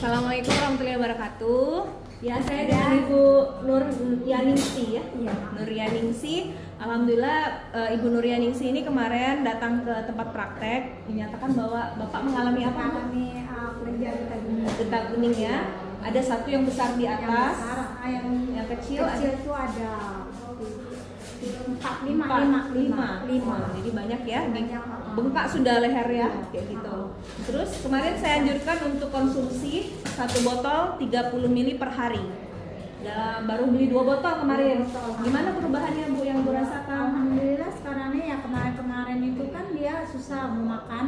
Assalamualaikum warahmatullahi wabarakatuh. Ya, saya dengan Ibu Nuryaningsi ya. Iya. Nuryaningsi. Alhamdulillah Ibu Nuryaningsi ini kemarin datang ke tempat praktek menyatakan bahwa Bapak mengalami apa? Mengalami kelenjar getah bening. Getah bening ya. Ada satu yang besar di Yang atas, besar, yang kecil itu ada 4, 5. Jadi banyak ya. Banyak. Bengkak sudah leher ya, kayak gitu. Terus kemarin saya anjurkan untuk konsumsi 1 botol 30 ml per hari. Baru beli 2 botol kemarin. 2 botol. Gimana perubahannya Bu yang Bu rasakan? Alhamdulillah sekarang ini ya kemarin itu kan dia susah mau makan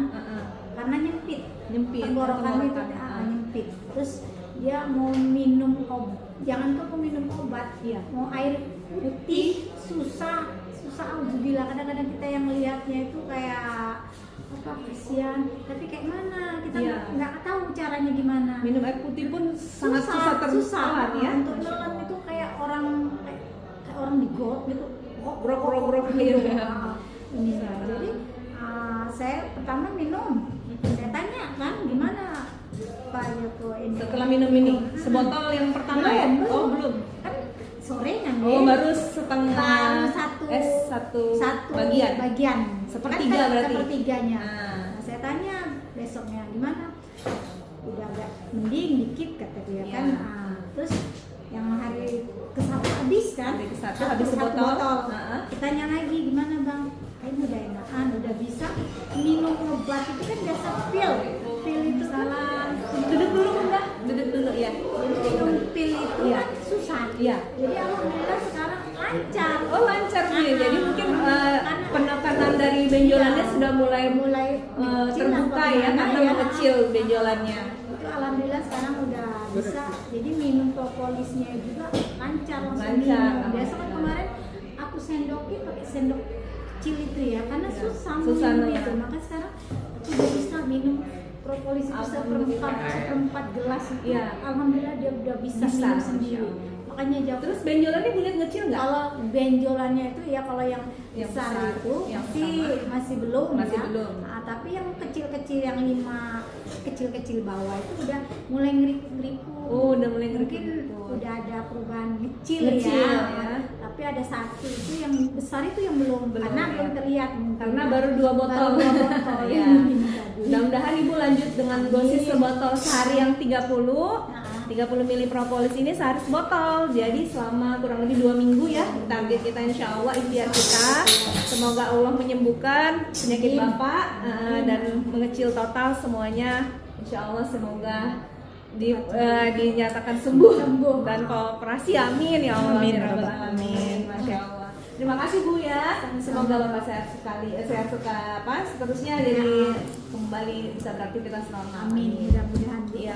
karena nyempit. Tenggorokan itu nyempit. Terus dia mau minum obat, jangan tuh mau minum obat, Iya. mau air putih susah. Alhamdulillah kadang-kadang kita yang lihatnya itu kayak apa, kasihan, tapi kayak mana kita Iya. nggak tahu caranya gimana. Minum air putih pun sangat susah susah tertelan ya. untuk nelan itu kayak orang digot gitu, Grok gitu. Ini jadi saya pertama minum, saya tanya kan gimana Pak Joko ini Setelah minum ini, sebotol yang pertama ya? Belum. Oh belum. kan sorengan Baru setengah satu bagian. Sepertiga kan, berarti? sepertiganya. Nah. Saya tanya besoknya gimana, udah agak mending dikit kata dia kan. Iya. Terus yang hari ke-1 habis kan, Hari ke-1 habis sebotol. kita tanya lagi gimana bang, kayaknya udah enakan, udah bisa minum obat itu kan biasa pil itu Salah. Duduk dulu Bunda. Duduk dulu ya. minum pil itu Iya. kan susah. Iya. Jadi alhamdulillah sekarang lancar. Oh lancar nih. Karena- Jadi mungkin karena- penekanan dari benjolannya Iya. sudah mulai kecil terbuka apa ya, gimana karena ya. mengecil benjolannya. Itu alhamdulillah sekarang udah bisa. Jadi minum propolisnya juga lancar langsung Lancar. minum. Biasa kan kemarin aku sendokin pakai sendok kecil itu ya, karena susah Susah minum ya. itu. Maka sekarang aku udah bisa minum propolis itu seperempat gelas itu. Iya. Alhamdulillah dia udah bisa Bisa, minum sendiri. Masya Allah. Makanya jauh. Terus benjolannya boleh ngecil nggak? Kalau benjolannya itu ya kalau yang Yang besar besar, itu yang masih belum Masih ya. belum. Tapi yang kecil-kecil yang 5 kecil-kecil bawah itu udah mulai ngeripu. Oh, udah mulai Mungkin ngeripu. udah ada perubahan kecil Ngecil, ya. ya. Tapi ada satu itu yang besar itu yang belum karena ya. belum terlihat mungkin. Karena baru 2 botol. Baru 2 botol. Ya. Mudah-mudahan Ibu lanjut dengan dosis Amin. sebotol sehari yang 30. Nah. 30 ml propolis ini sehari sebotol. Jadi selama kurang lebih 2 minggu ya. Target kita insya Allah ikhtiar kita. Semoga Allah menyembuhkan penyakit Amin. Bapak dan mengecil total semuanya. Insya Allah semoga dinyatakan sembuh dan kooperasi. Amin ya Allah. Amin. Ya Rabbal Alamin. Masya Allah. Terima kasih Bu ya. Semoga Bapak sehat sekali, sehat seterusnya jadi kembali bisa beraktivitas normal. Amin. Mudah-mudahan. Iya.